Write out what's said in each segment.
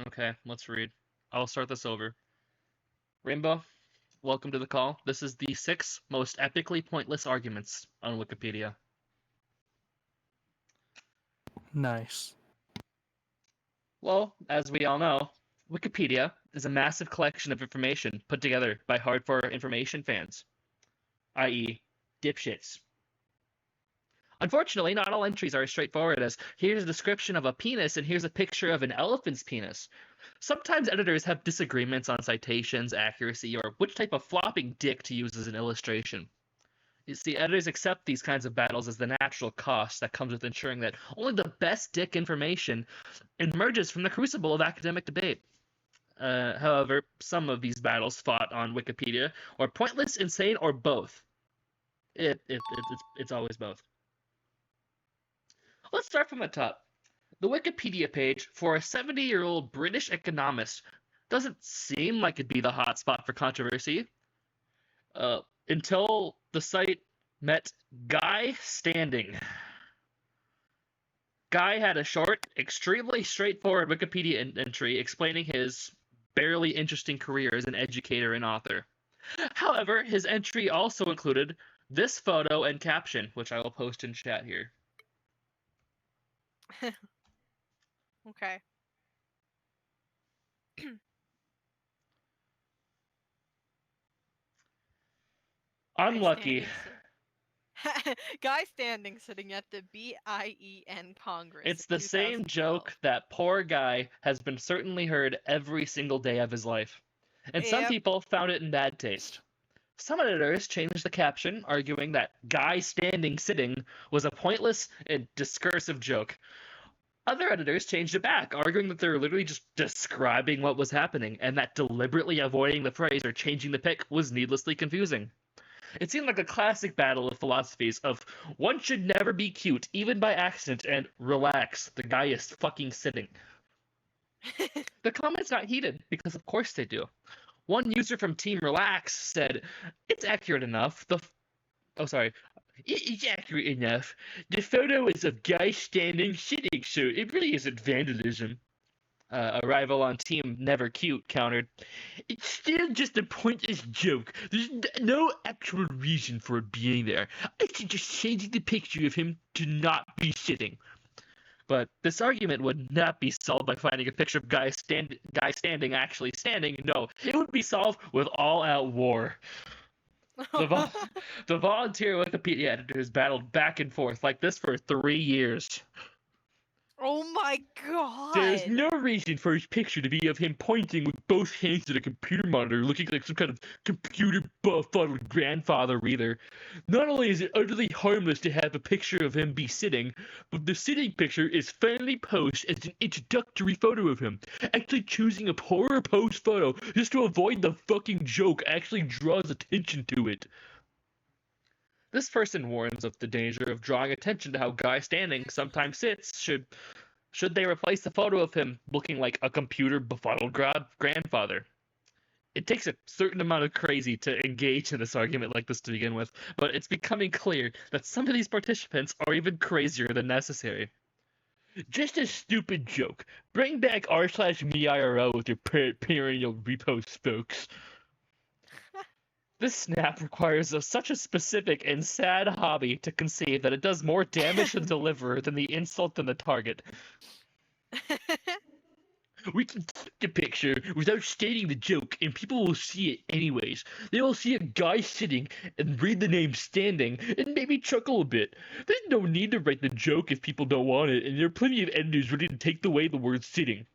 Okay, let's read. I'll start this over. Rainbow, welcome to the call. This is the 6 most epically pointless arguments on Wikipedia. Nice. Well, as we all know, Wikipedia is a massive collection of information put together by hardcore information fans, i.e., dipshits. Unfortunately, not all entries are as straightforward as here's a description of a penis and here's a picture of an elephant's penis. Sometimes editors have disagreements on citations, accuracy, or which type of flopping dick to use as an illustration. You see, editors accept these kinds of battles as the natural cost that comes with ensuring that only the best dick information emerges from the crucible of academic debate. However, some of these battles fought on Wikipedia are pointless, insane, or both. It's always both. Let's start from the top. The Wikipedia page for a 70-year-old British economist doesn't seem like it'd be the hotspot for controversy until the site met Guy Standing. Guy had a short, extremely straightforward Wikipedia entry explaining his barely interesting career as an educator and author. However, his entry also included this photo and caption, which I will post in chat here. Okay. Unlucky. Guy standing sitting at the BIEN Congress. It's the same joke that poor Guy has been certainly heard every single day of his life. And some people found it in bad taste. Some editors changed the caption, arguing that Guy standing sitting was a pointless and discursive joke. Other editors changed it back, arguing that they were literally just describing what was happening, and that deliberately avoiding the phrase or changing the pic was needlessly confusing. It seemed like a classic battle of philosophies of one should never be cute, even by accident, and relax, the guy is fucking sitting. The comments got heated, because of course they do. One user from Team Relax said, it's accurate enough. It's accurate enough. The photo is of guy standing sitting, so it really isn't vandalism. A rival on Team Never Cute countered, it's still just a pointless joke. There's no actual reason for it being there. I suggest changing the picture of him to not be sitting. But this argument would not be solved by finding a picture of guy standing actually standing. No, it would be solved with all-out war. The volunteer Wikipedia editors battled back and forth like this for 3 years. Oh my god! There's no reason for his picture to be of him pointing with both hands at a computer monitor, looking like some kind of computer befuddled grandfather either. Not only is it utterly harmless to have a picture of him be sitting, but the sitting picture is finally posted as an introductory photo of him. Actually choosing a poorer pose photo just to avoid the fucking joke actually draws attention to it. This person warns of the danger of drawing attention to how Guy Standing sometimes sits should they replace the photo of him looking like a computer befuddled grandfather. It takes a certain amount of crazy to engage in this argument like this to begin with, but it's becoming clear that some of these participants are even crazier than necessary. Just a stupid joke. Bring back r/me IRL with your perennial reposts, folks. This snap requires such a specific and sad hobby to conceive that it does more damage to the deliverer than the insult and the target. We can take the picture without stating the joke, and people will see it anyways. They will see a guy sitting and read the name standing and maybe chuckle a bit. There's no need to write the joke if people don't want it, and there are plenty of editors ready to take away the word sitting.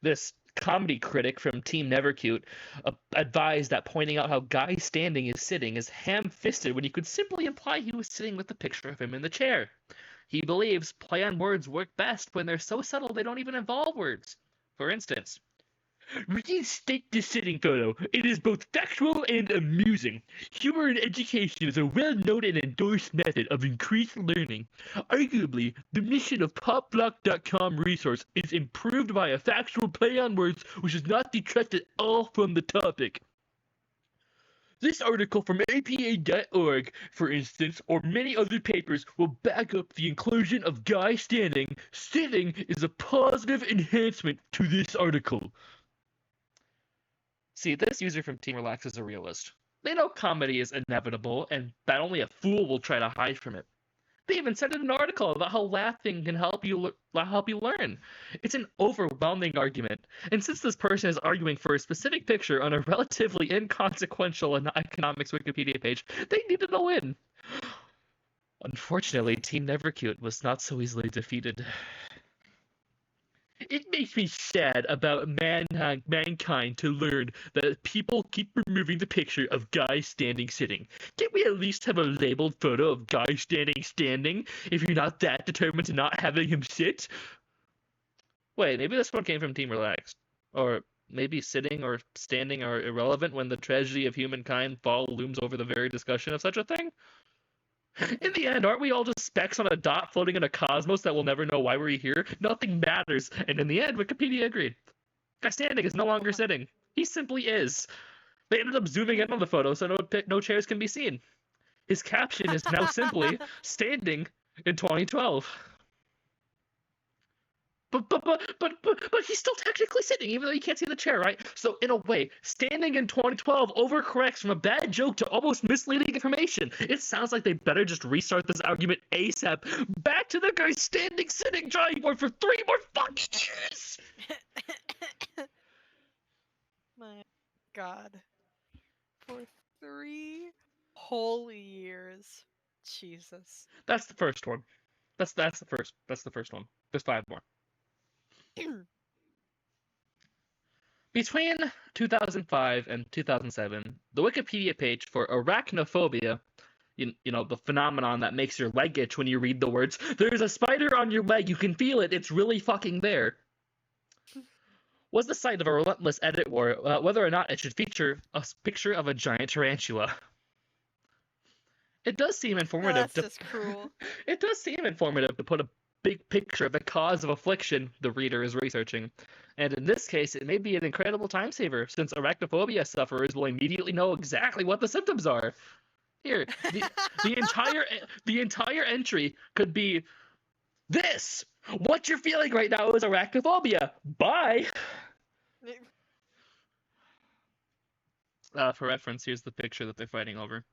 This comedy critic from Team Nevercute advised that pointing out how Guy Standing is sitting is ham-fisted when you could simply imply he was sitting with a picture of him in the chair. He believes play on words work best when they're so subtle they don't even involve words. For instance, reinstate the sitting photo. It is both factual and amusing. Humor in education is a well-known and endorsed method of increased learning. Arguably, the mission of popblock.com resource is improved by a factual play on words which does not detract at all from the topic. This article from APA.org, for instance, or many other papers, will back up the inclusion of guy standing. Sitting is a positive enhancement to this article. See, this user from Team Relax is a realist. They know comedy is inevitable, and that only a fool will try to hide from it. They even said in an article about how laughing can help you learn. It's an overwhelming argument, and since this person is arguing for a specific picture on a relatively inconsequential and economics Wikipedia page, they needed a win. Unfortunately, Team Nevercute was not so easily defeated. It makes me sad about mankind to learn that people keep removing the picture of guy standing sitting. Can't we at least have a labeled photo of guy standing if you're not that determined to not having him sit? Wait, maybe this one came from Team Relax. Or maybe sitting or standing are irrelevant when the tragedy of humankind fall looms over the very discussion of such a thing? In the end, aren't we all just specks on a dot floating in a cosmos that will never know why we're here? Nothing matters. And in the end, Wikipedia agreed. Guy standing is no longer sitting. He simply is. They ended up zooming in on the photo so no chairs can be seen. His caption is now simply standing in 2012. But he's still technically sitting, even though you can't see the chair, right? So in a way, standing in 2012 overcorrects from a bad joke to almost misleading information. It sounds like they better just restart this argument ASAP. Back to the guy standing, sitting, drawing board for 3 more fucking years. My God. For 3 whole years. Jesus. That's the first one. That's the first one. There's 5 more. Between 2005 and 2007, the Wikipedia page for arachnophobia, you know, the phenomenon that makes your leg itch when you read the words, "There's a spider on your leg, you can feel it, it's really fucking there," was the site of a relentless edit war about whether or not it should feature a picture of a giant tarantula. It does seem informative. That's just cruel. It does seem informative to put a big picture of the cause of affliction the reader is researching. And in this case, it may be an incredible time saver, since arachnophobia sufferers will immediately know exactly what the symptoms are. Here, the entire entry could be this. What you're feeling right now is arachnophobia. Bye. For reference, here's the picture that they're fighting over.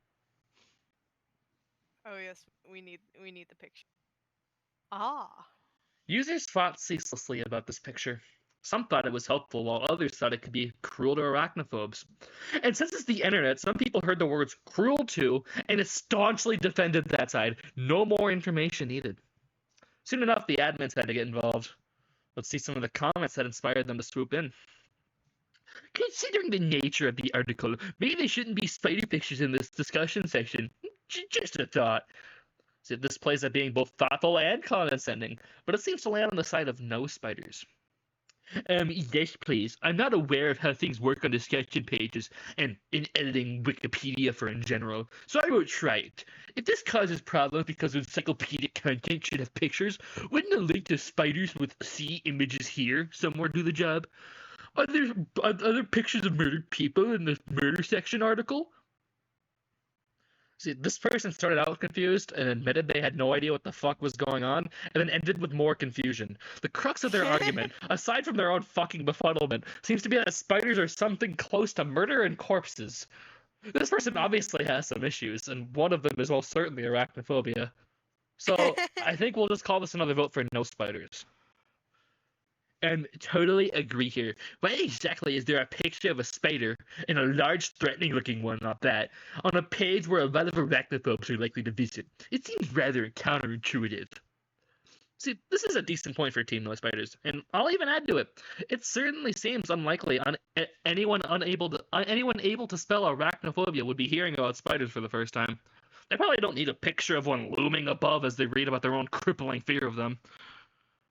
Oh yes, we need the picture. Ah. Users fought ceaselessly about this picture. Some thought it was helpful, while others thought it could be cruel to arachnophobes. And since it's the internet, some people heard the words cruel to, and it staunchly defended that side. No more information needed. Soon enough, the admins had to get involved. Let's see some of the comments that inspired them to swoop in. Considering the nature of the article, maybe there shouldn't be spider pictures in this discussion section. Just a thought. See, this plays at being both thoughtful and condescending, but it seems to land on the side of no spiders. Yes, please. I'm not aware of how things work on discussion pages and in editing Wikipedia for in general, so I won't try it. If this causes problems because encyclopedic content should have pictures, wouldn't a link to spiders with C images here somewhere do the job? Are there pictures of murdered people in the murder section article? See, this person started out confused and admitted they had no idea what the fuck was going on, and then ended with more confusion. The crux of their argument, aside from their own fucking befuddlement, seems to be that spiders are something close to murder and corpses. This person obviously has some issues, and one of them is most certainly arachnophobia. So, I think we'll just call this another vote for no spiders. Totally agree here. Why exactly is there a picture of a spider, and a large threatening looking one at that, on a page where a lot of arachnophobes are likely to visit? It seems rather counterintuitive. See, this is a decent point for Team No Spiders, and I'll even add to it. It certainly seems unlikely anyone able to spell arachnophobia would be hearing about spiders for the first time. They probably don't need a picture of one looming above as they read about their own crippling fear of them.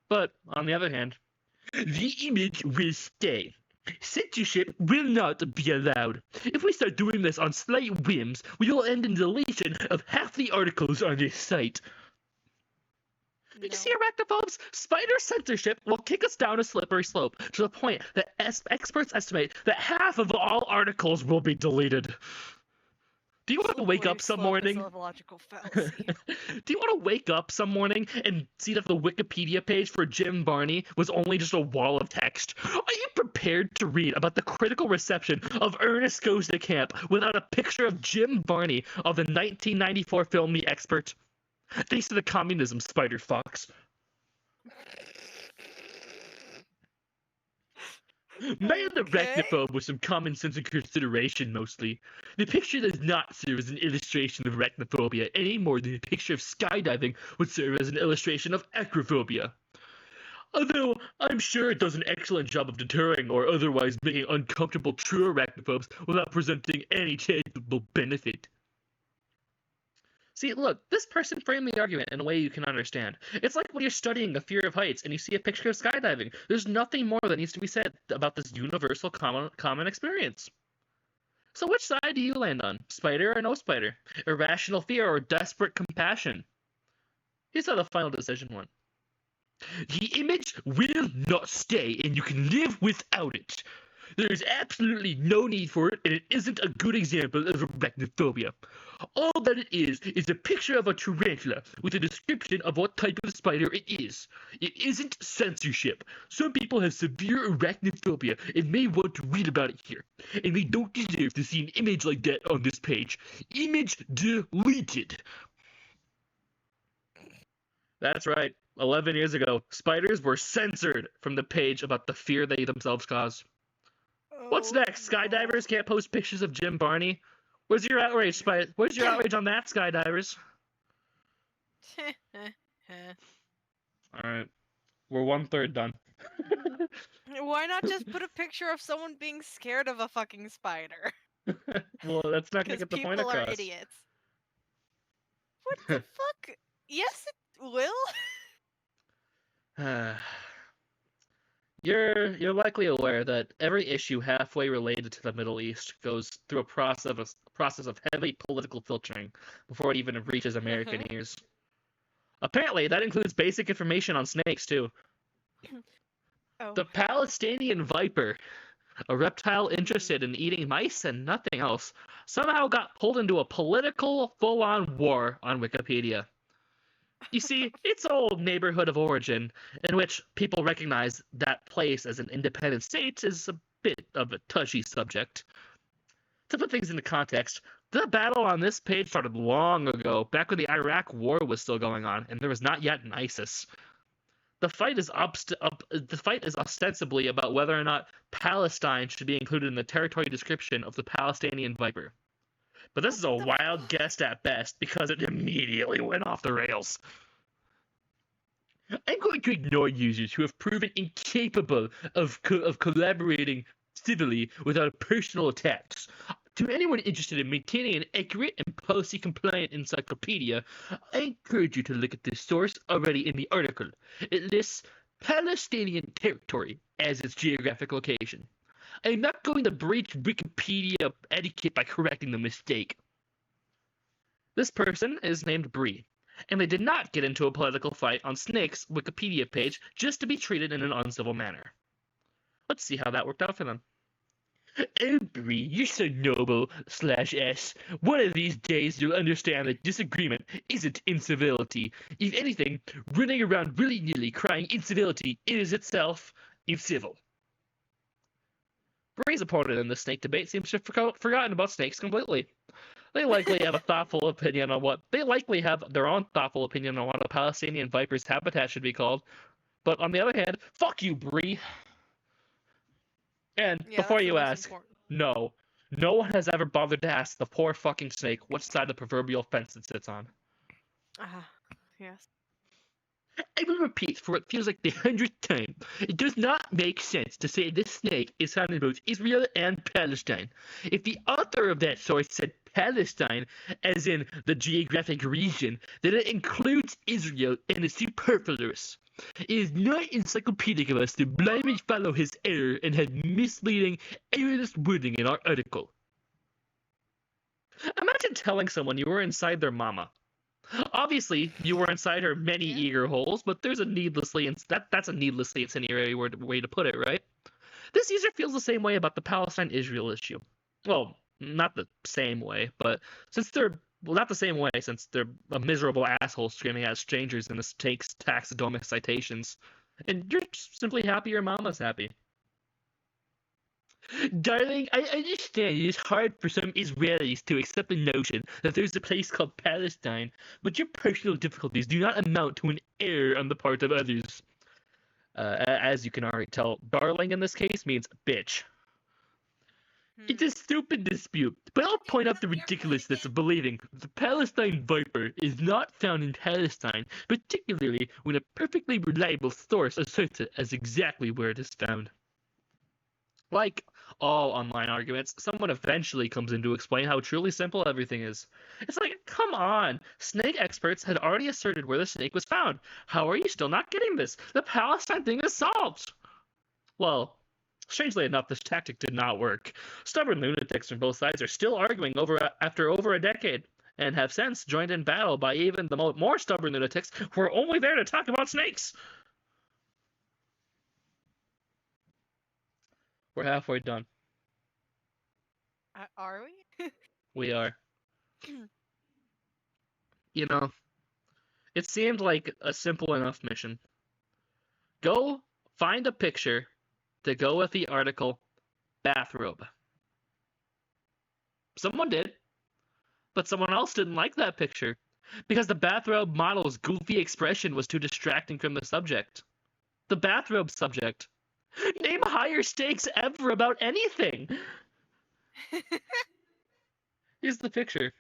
But, on the other hand, the image will stay. Censorship will not be allowed. If we start doing this on slight whims, we will end in deletion of half the articles on this site. No. You see, arachnophobes, spider censorship will kick us down a slippery slope to the point that experts estimate that half of all articles will be deleted. Do you want to wake up some morning? Is a logical fallacy. Do you want to wake up some morning and see that the Wikipedia page for Jim Barney was only just a wall of text? Are you prepared to read about the critical reception of Ernest Goes to Camp without a picture of Jim Barney of the 1994 film The Expert? Thanks to the communism, Spider Fox. Man the arachnophobe with some common sense and consideration, mostly. The picture does not serve as an illustration of arachnophobia any more than a picture of skydiving would serve as an illustration of acrophobia. Although, I'm sure it does an excellent job of deterring or otherwise making uncomfortable true arachnophobes without presenting any tangible benefit. See, look, this person framed the argument in a way you can understand. It's like when you're studying the fear of heights and you see a picture of skydiving. There's nothing more that needs to be said about this universal common experience. So which side do you land on? Spider or no spider? Irrational fear or desperate compassion? Here's how the final decision went. The image will not stay, and you can live without it. There is absolutely no need for it, and it isn't a good example of arachnophobia. All that it is a picture of a tarantula with a description of what type of spider it is. It isn't censorship. Some people have severe arachnophobia and may want to read about it here, and they don't deserve to see an image like that on this page. Image deleted. That's right. 11 years ago, spiders were censored from the page about the fear they themselves cause. What's next? Skydivers can't post pictures of Jim Barney? Where's your outrage, Where's your outrage on that, skydivers? Alright. We're 1/3 done. Why not just put a picture of someone being scared of a fucking spider? Well, that's not gonna get the point across. People are idiots. What the fuck? Yes, it will. You're likely aware that every issue halfway related to the Middle East goes through a process of heavy political filtering before it even reaches American ears. Apparently, that includes basic information on snakes too. Oh. The Palestinian viper, a reptile interested in eating mice and nothing else, somehow got pulled into a political full-on war on Wikipedia. You see, its old neighborhood of origin, in which people recognize that place as an independent state, is a bit of a touchy subject. To put things into context, the battle on this page started long ago, back when the Iraq War was still going on, and there was not yet an ISIS. The fight is ostensibly about whether or not Palestine should be included in the territory description of the Palestinian viper. But this is a wild guess at best, because it immediately went off the rails. I'm going to ignore users who have proven incapable of collaborating civilly without personal attacks. To anyone interested in maintaining an accurate and policy-compliant encyclopedia, I encourage you to look at the source already in the article. It lists Palestinian territory as its geographic location. I am not going to breach Wikipedia etiquette by correcting the mistake. This person is named Bree, and they did not get into a political fight on Snake's Wikipedia page just to be treated in an uncivil manner. Let's see how that worked out for them. Oh, Bree, you're so noble, /S. One of these days you'll understand that disagreement isn't incivility. If anything, running around willy-nilly crying incivility is itself incivil. Bree's opponent in the snake debate seems to have forgotten about snakes completely. They likely have their own thoughtful opinion on what a Palestinian viper's habitat should be called. But on the other hand, fuck you, Bree. And before you ask, no one has ever bothered to ask the poor fucking snake which side of the proverbial fence it sits on. Yes. I will repeat for what feels like the 100th time. It does not make sense to say this snake is found in both Israel and Palestine. If the author of that source said Palestine, as in the geographic region, then it includes Israel and is superfluous. It is not encyclopedic of us to blindly follow his error and have misleading, erroneous wording in our article. Imagine telling someone you were inside their mama. Obviously, you were inside her many eager holes, but there's that's a needlessly incendiary way to put it, right? This user feels the same way about the Palestine-Israel issue. Well, not the same way, but since they're well, not the same way since they're a miserable asshole screaming at strangers in mistakes taxidermic citations, and you're simply happy your mama's happy. Darling, I understand it is hard for some Israelis to accept the notion that there's a place called Palestine, but your personal difficulties do not amount to an error on the part of others. As you can already tell, darling in this case means bitch. It's a stupid dispute, but I'll point out the ridiculousness of believing the Palestine viper is not found in Palestine, particularly when a perfectly reliable source asserts it as exactly where it is found. Like all online arguments, someone eventually comes in to explain how truly simple everything is. It's like, come on! Snake experts had already asserted where the snake was found. How are you still not getting this? The Palestine thing is solved! Well, strangely enough, this tactic did not work. Stubborn lunatics from both sides are still arguing after over a decade, and have since joined in battle by even the more stubborn lunatics who are only there to talk about snakes. We're halfway done. Are we? We are. You know, it seemed like a simple enough mission. Go find a picture to go with the article bathrobe. Someone did, but someone else didn't like that picture because the bathrobe model's goofy expression was too distracting from the subject. The bathrobe subject. Name higher stakes ever about anything. Here's the picture.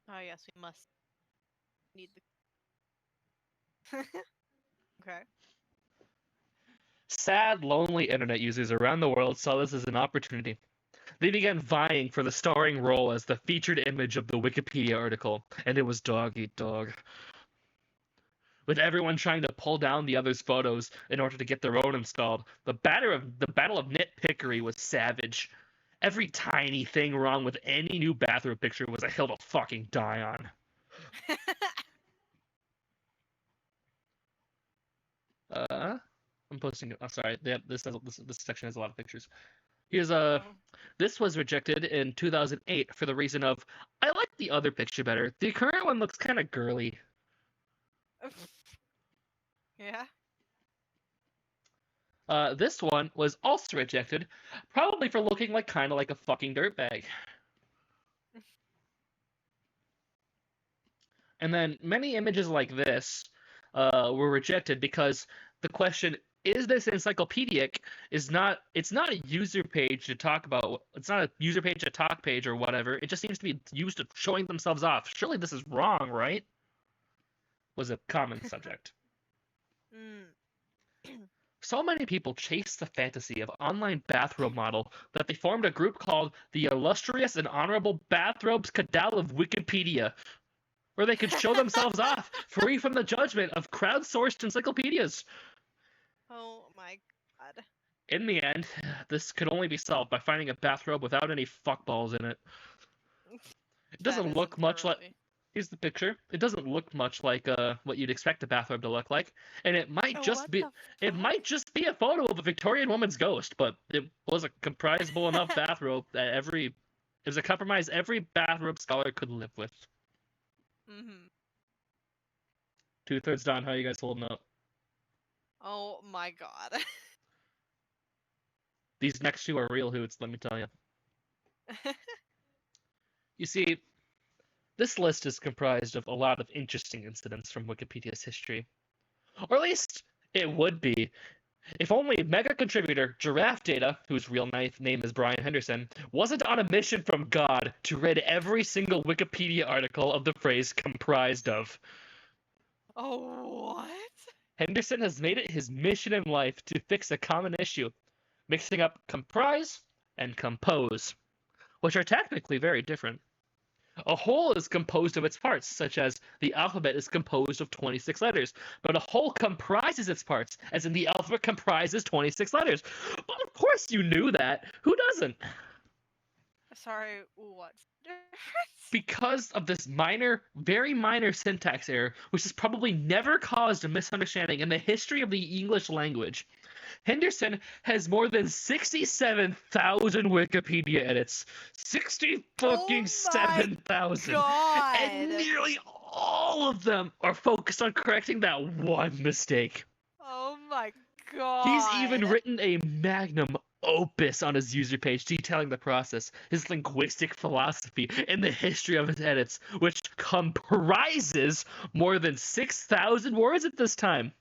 Oh yes, we must need the. Okay. Sad, lonely internet users around the world saw this as an opportunity. They began vying for the starring role as the featured image of the Wikipedia article, and it was dog eat dog. With everyone trying to pull down the other's photos in order to get their own installed, the battle of nitpickery was savage. Every tiny thing wrong with any new bathroom picture was a hill to fucking die on. I'm posting. I'm sorry. This section has a lot of pictures. Here's a. This was rejected in 2008 for the reason of I like the other picture better. The current one looks kind of girly. Yeah. This one was also rejected, probably for looking like kind of like a fucking dirtbag. And then many images like this were rejected because the question, is this encyclopedic, it's not a user page to talk about. It's not a user page to talk page or whatever. It just seems to be used to showing themselves off. Surely this is wrong, right? Was a common subject. So many people chased the fantasy of online bathrobe model that they formed a group called the Illustrious and Honorable Bathrobes Cadal of Wikipedia, where they could show themselves off, free from the judgment of crowdsourced encyclopedias. Oh my god. In the end, this could only be solved by finding a bathrobe without any fuckballs in it. It doesn't look much like... Here's the picture. It doesn't look much like what you'd expect a bathrobe to look like, and it might just be a photo of a Victorian woman's ghost, but it was a comprisable enough bathrobe that it was a compromise every bathrobe scholar could live with. 2/3 done. How are you guys holding up? Oh my god. These next two are real hoots, let me tell you. You see, this list is comprised of a lot of interesting incidents from Wikipedia's history. Or at least it would be, if only mega contributor Giraffe Data, whose real name is Brian Henderson, wasn't on a mission from God to rid every single Wikipedia article of the phrase comprised of. Oh, what? Henderson has made it his mission in life to fix a common issue, mixing up comprise and compose, which are technically very different. A whole is composed of its parts, such as the alphabet is composed of 26 letters, but a whole comprises its parts, as in the alphabet comprises 26 letters. Well, of course you knew that. Who doesn't? Sorry, what's the difference? Because of this very minor syntax error, which has probably never caused a misunderstanding in the history of the English language. Henderson has more than 67,000 Wikipedia edits. 60 fucking 7,000. And God. nearly all of them are focused on correcting that one mistake. Oh my god. He's even written a magnum opus on his user page detailing the process, his linguistic philosophy, and the history of his edits, which comprises more than 6,000 words at this time.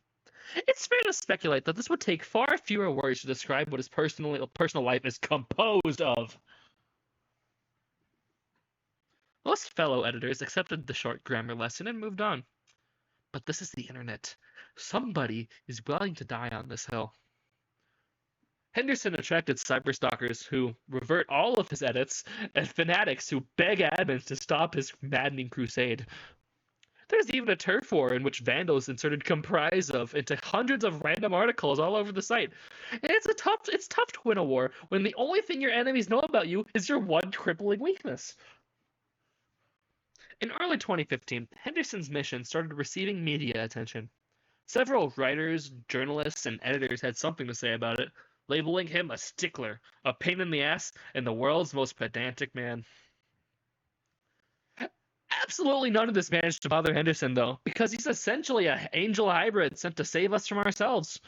It's fair to speculate that this would take far fewer words to describe what his personal life is composed of. Most fellow editors accepted the short grammar lesson and moved on. But this is the internet. Somebody is willing to die on this hill. Henderson attracted cyberstalkers who revert all of his edits and fanatics who beg admins to stop his maddening crusade. There's even a turf war in which vandals inserted "comprise of" into hundreds of random articles all over the site. And it's tough to win a war when the only thing your enemies know about you is your one crippling weakness. In early 2015, Henderson's mission started receiving media attention. Several writers, journalists, and editors had something to say about it, labeling him a stickler, a pain in the ass, and the world's most pedantic man. Absolutely none of this managed to bother Henderson, though, because he's essentially an angel hybrid sent to save us from ourselves.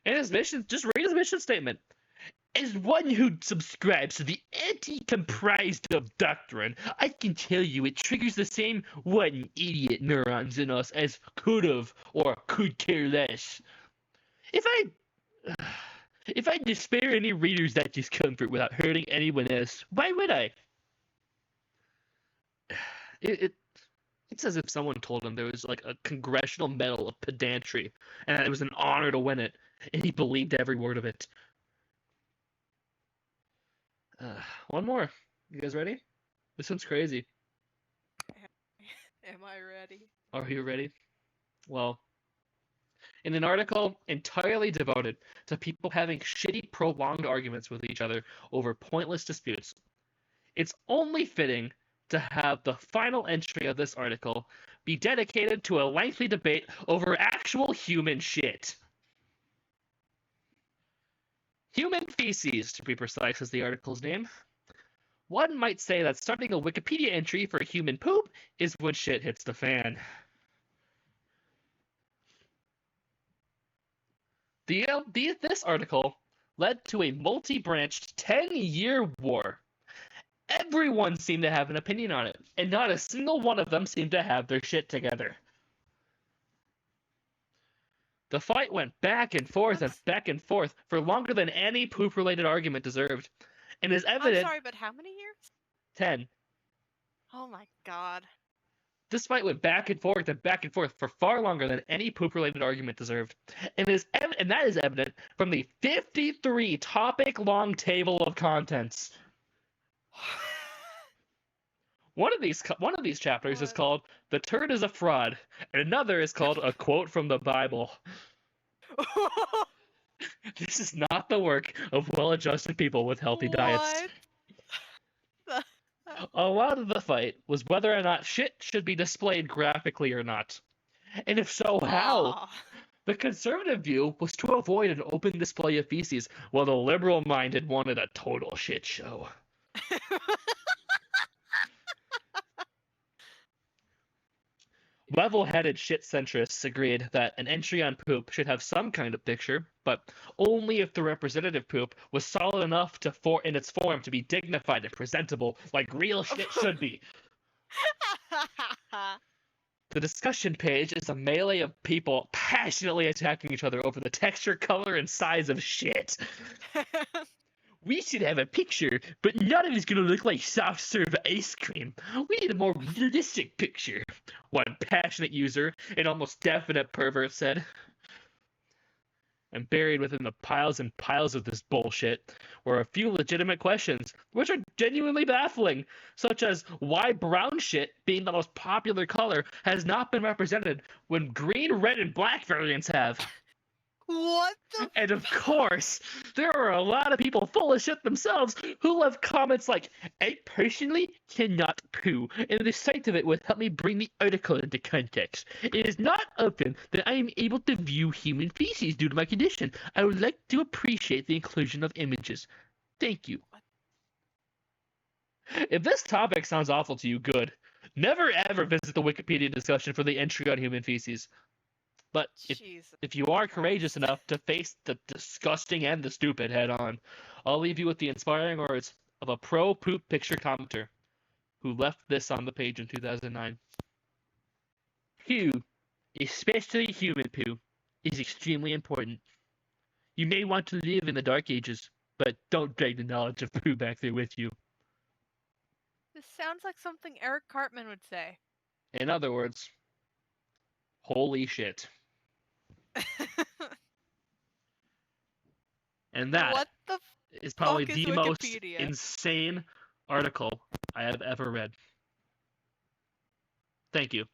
And his mission, just read his mission statement. As one who subscribes to the anti-comprised of doctrine, I can tell you it triggers the same one idiot neurons in us as could've or could care less. If I despair any readers that discomfort without hurting anyone else, why would I? It's as if someone told him there was like a congressional medal of pedantry, and that it was an honor to win it, and he believed every word of it. One more. You guys ready? This one's crazy. Am I ready? Are you ready? Well, in an article entirely devoted to people having shitty, prolonged arguments with each other over pointless disputes, it's only fitting to have the final entry of this article be dedicated to a lengthy debate over actual human shit. Human feces, to be precise, is the article's name. One might say that starting a Wikipedia entry for human poop is when shit hits the fan. This article led to a multi-branched 10-year war. Everyone seemed to have an opinion on it, and not a single one of them seemed to have their shit together. The fight went back and forth and back and forth for longer than any poop-related argument deserved, and is evident. I'm sorry, but how many years? 10. Oh my god. This fight went back and forth for far longer than any poop-related argument deserved, and that is evident from the 53 topic-long table of contents. One of these chapters is called "The Turd is a Fraud," and another is called "A Quote from the Bible." This is not the work of well-adjusted people with healthy diets. A lot of the fight was whether or not shit should be displayed graphically or not. And if so, how? The conservative view was to avoid an open display of feces, while the liberal-minded wanted a total shit show. Level-headed shit-centrists agreed that an entry on poop should have some kind of picture, but only if the representative poop was solid enough in its form to be dignified and presentable, like real shit should be. The discussion page is a melee of people passionately attacking each other over the texture, color, and size of shit. We should have a picture, but none of it's gonna look like soft-serve ice cream. We need a more realistic picture, one passionate user, an almost definite pervert, said. And buried within the piles and piles of this bullshit were a few legitimate questions, which are genuinely baffling, such as why brown shit, being the most popular color, has not been represented when green, red, and black variants have. What the And of course, there are a lot of people full of shit themselves who left comments like, I personally cannot poo, and the sight of it would help me bring the article into context. It is not often that I am able to view human feces due to my condition. I would like to appreciate the inclusion of images. Thank you. If this topic sounds awful to you, good. Never ever visit the Wikipedia discussion for the entry on human feces. But Jesus if you are courageous Christ. enough to face the disgusting and the stupid head on, I'll leave you with the inspiring words of a pro poop picture commenter who left this on the page in 2009. Poo, especially human poo, is extremely important. You may want to live in the dark ages, but don't drag the knowledge of poo back there with you. This sounds like something Eric Cartman would say. In other words, holy shit. And that What the is probably fuck is the most Wikipedia? insane article I have ever read. Thank you.